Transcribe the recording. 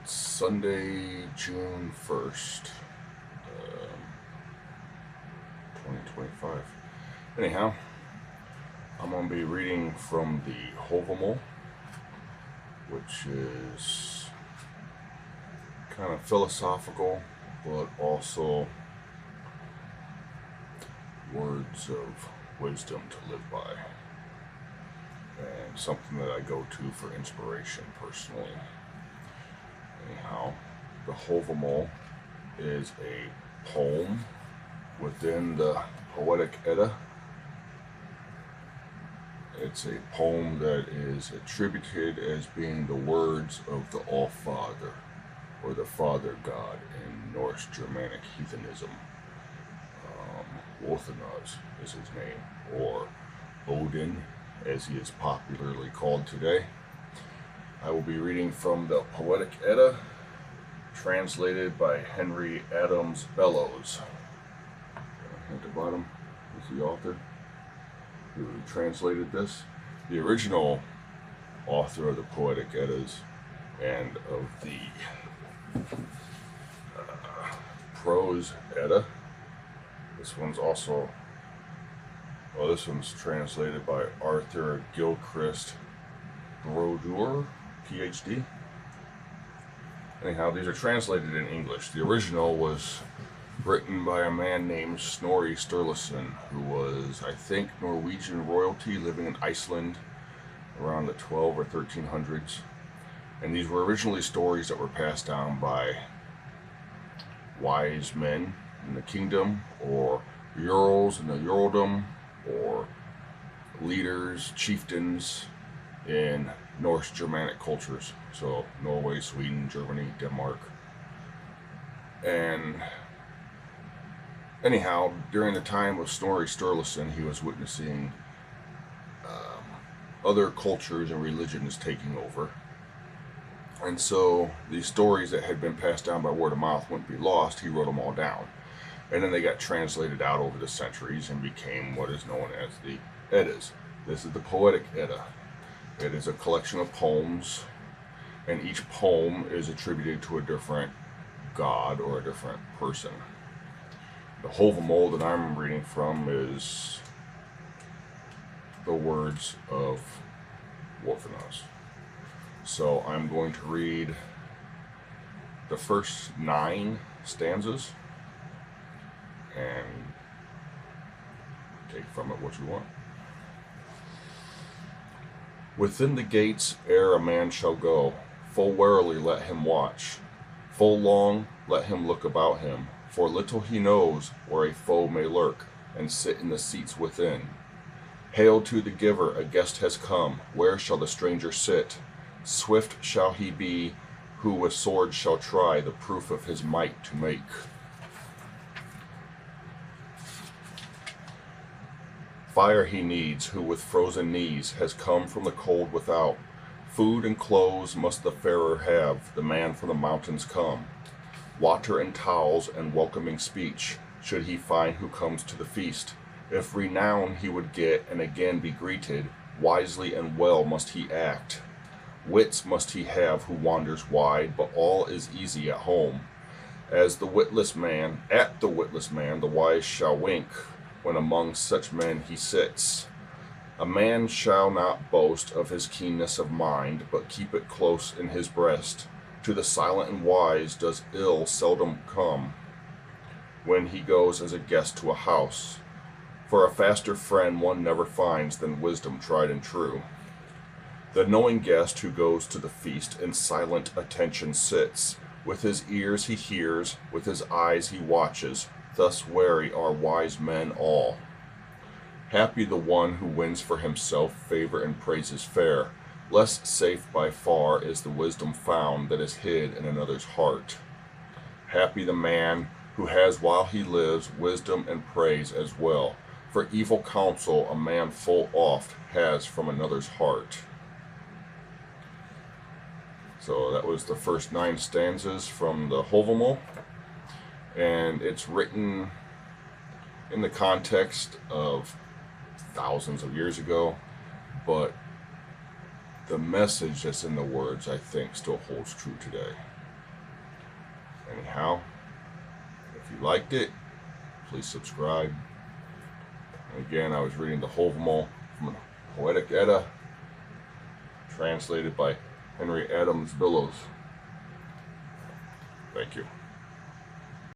It's Sunday, June 1st, 2025. Anyhow, I'm going to be reading from the Hovamol, which is kind of philosophical, but also words of wisdom to live by, and something that I go to for inspiration personally. Anyhow, the Hovamol is a poem within the Poetic Edda. It's a poem that is attributed as being the words of the All-Father, or the Father God in Norse Germanic heathenism. Orthonas is his name, or Odin, as he is popularly called today. I will be reading from the Poetic Edda, translated by Henry Adams Bellows. At the bottom is the author who translated this. The original author of the Poetic Eddas and of the prose Edda. This one's also, well, this one's translated by Arthur Gilchrist Brodeur, PhD. Anyhow, these are translated in English. The original was written by a man named Snorri Sturluson, who was, I think, Norwegian royalty living in Iceland around the 12 or 1300s. And these were originally stories that were passed down by wise men in the kingdom, or Jarls in the Jarldom, or leaders, chieftains in Norse Germanic cultures. So Norway, Sweden, Germany, Denmark. And anyhow, during the time of Snorri Sturluson, he was witnessing other cultures and religions taking over. And so these stories that had been passed down by word of mouth wouldn't be lost. He wrote them all down. And then they got translated out over the centuries and became what is known as the Eddas. This is the Poetic Edda. It is a collection of poems, and each poem is attributed to a different god or a different person. The Hovamol that I'm reading from is the words of Orthonas. So I'm going to read the first 9 stanzas and take from it what you want. Within the gates ere a man shall go, full warily let him watch, full long let him look about him, for little he knows where a foe may lurk, and sit in the seats within. Hail to the giver, a guest has come, where shall the stranger sit? Swift shall he be, who with sword shall try the proof of his might to make. Fire he needs, who with frozen knees has come from the cold without. Food and clothes must the farer have, the man from the mountains come. Water and towels and welcoming speech should he find who comes to the feast. If renown he would get and again be greeted, wisely and well must he act. Wits must he have who wanders wide, but all is easy at home. At the witless man, the wise shall wink, when among such men he sits. A man shall not boast of his keenness of mind, but keep it close in his breast. To the silent and wise does ill seldom come, when he goes as a guest to a house. For a faster friend one never finds than wisdom tried and true. The knowing guest who goes to the feast in silent attention sits. With his ears he hears, with his eyes he watches. Thus wary are wise men all. Happy the one who wins for himself favor and praises fair. Less safe by far is the wisdom found that is hid in another's heart. Happy the man who has while he lives wisdom and praise as well. For evil counsel a man full oft has from another's heart. So that was the first 9 stanzas from the Hovamol. And it's written in the context of thousands of years ago, but the message that's in the words, I think, still holds true today. Anyhow, if you liked it, please subscribe. And again, I was reading the Hovamol from Poetic Edda, translated by Henry Adams Bellows. Thank you.